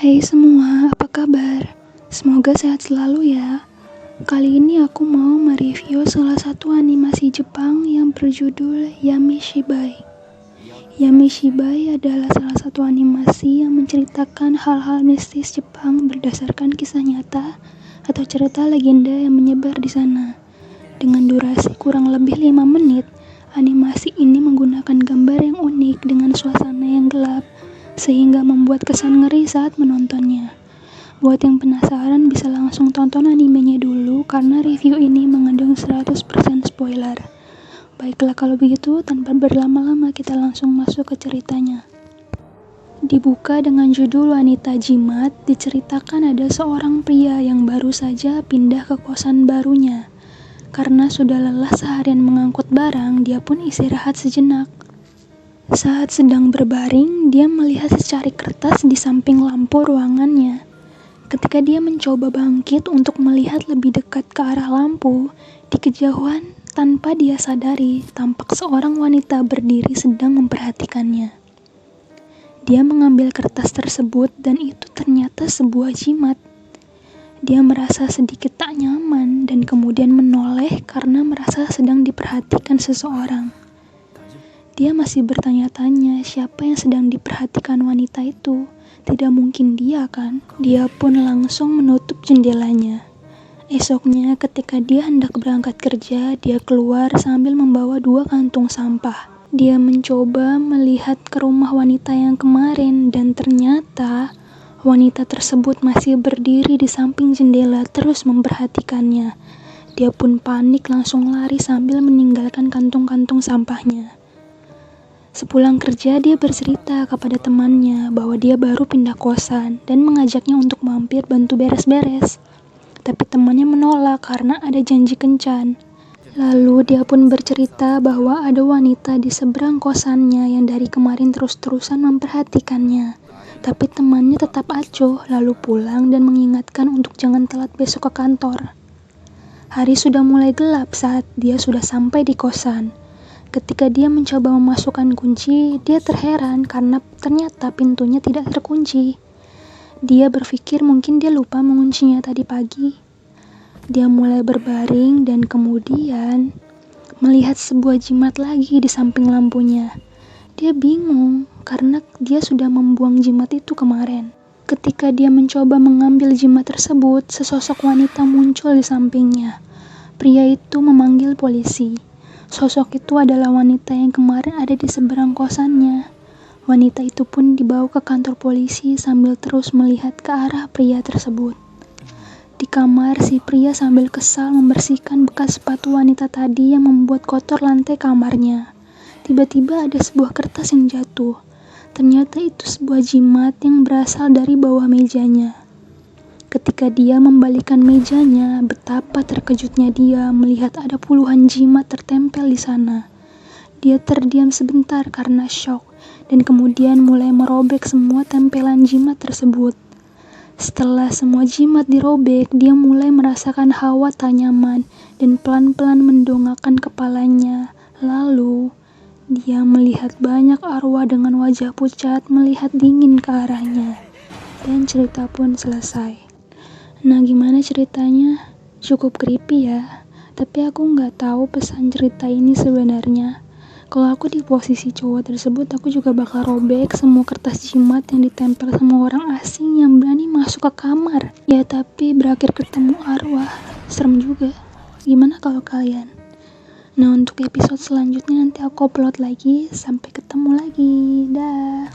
Hai semua, apa kabar? Semoga sehat selalu ya. Kali ini aku mau mereview salah satu animasi Jepang yang berjudul Yami Shibai. Yami Shibai adalah salah satu animasi yang menceritakan hal-hal mistis Jepang berdasarkan kisah nyata atau cerita legenda yang menyebar di sana. Dengan durasi kurang lebih 5 menit, animasi ini menggunakan gambar yang unik dengan suasana yang gelap, sehingga membuat kesan ngeri saat menontonnya. Buat yang penasaran bisa langsung tonton animenya dulu karena review ini mengandung 100% spoiler. Baiklah kalau begitu, tanpa berlama-lama kita langsung masuk ke ceritanya. Dibuka dengan judul Wanita Jimat. Diceritakan ada seorang pria yang baru saja pindah ke kosan barunya. Karena sudah lelah seharian mengangkut barang, dia pun istirahat sejenak. Saat sedang berbaring, dia melihat secarik kertas di samping lampu ruangannya. Ketika dia mencoba bangkit untuk melihat lebih dekat ke arah lampu, di kejauhan, tanpa dia sadari, tampak seorang wanita berdiri sedang memperhatikannya. Dia mengambil kertas tersebut dan itu ternyata sebuah jimat. Dia merasa sedikit tak nyaman dan kemudian menoleh karena merasa sedang diperhatikan seseorang. Dia masih bertanya-tanya siapa yang sedang diperhatikan wanita itu. Tidak mungkin dia kan? Dia pun langsung menutup jendelanya. Esoknya ketika dia hendak berangkat kerja, dia keluar sambil membawa 2 kantung sampah. Dia mencoba melihat ke rumah wanita yang kemarin dan ternyata wanita tersebut masih berdiri di samping jendela terus memperhatikannya. Dia pun panik langsung lari sambil meninggalkan kantung-kantung sampahnya. Sepulang kerja, dia bercerita kepada temannya bahwa dia baru pindah kosan dan mengajaknya untuk mampir bantu beres-beres. Tapi temannya menolak karena ada janji kencan. Lalu dia pun bercerita bahwa ada wanita di seberang kosannya yang dari kemarin terus-terusan memperhatikannya. Tapi temannya tetap acuh lalu pulang dan mengingatkan untuk jangan telat besok ke kantor. Hari sudah mulai gelap saat dia sudah sampai di kosan. Ketika dia mencoba memasukkan kunci, dia terheran karena ternyata pintunya tidak terkunci. Dia berpikir mungkin dia lupa menguncinya tadi pagi. Dia mulai berbaring dan kemudian melihat sebuah jimat lagi di samping lampunya. Dia bingung karena dia sudah membuang jimat itu kemarin. Ketika dia mencoba mengambil jimat tersebut, sesosok wanita muncul di sampingnya. Pria itu memanggil polisi. Sosok itu adalah wanita yang kemarin ada di seberang kosannya. Wanita itu pun dibawa ke kantor polisi sambil terus melihat ke arah pria tersebut. Di kamar, si pria sambil kesal membersihkan bekas sepatu wanita tadi yang membuat kotor lantai kamarnya. Tiba-tiba ada sebuah kertas yang jatuh. Ternyata itu sebuah jimat yang berasal dari bawah mejanya. Ketika dia membalikkan mejanya, betapa terkejutnya dia melihat ada puluhan jimat tertempel di sana. Dia terdiam sebentar karena syok, dan kemudian mulai merobek semua tempelan jimat tersebut. Setelah semua jimat dirobek, dia mulai merasakan hawa tak nyaman dan pelan-pelan mendongakkan kepalanya. Lalu, dia melihat banyak arwah dengan wajah pucat melihat dingin ke arahnya. Dan cerita pun selesai. Nah, gimana ceritanya? Cukup creepy ya. Tapi aku nggak tahu pesan cerita ini sebenarnya. Kalau aku di posisi cowok tersebut, aku juga bakal robek semua kertas jimat yang ditempel sama orang asing yang berani masuk ke kamar. Ya, tapi berakhir ketemu arwah. Serem juga. Gimana kalau kalian? Nah, untuk episode selanjutnya nanti aku upload lagi. Sampai ketemu lagi. Dah.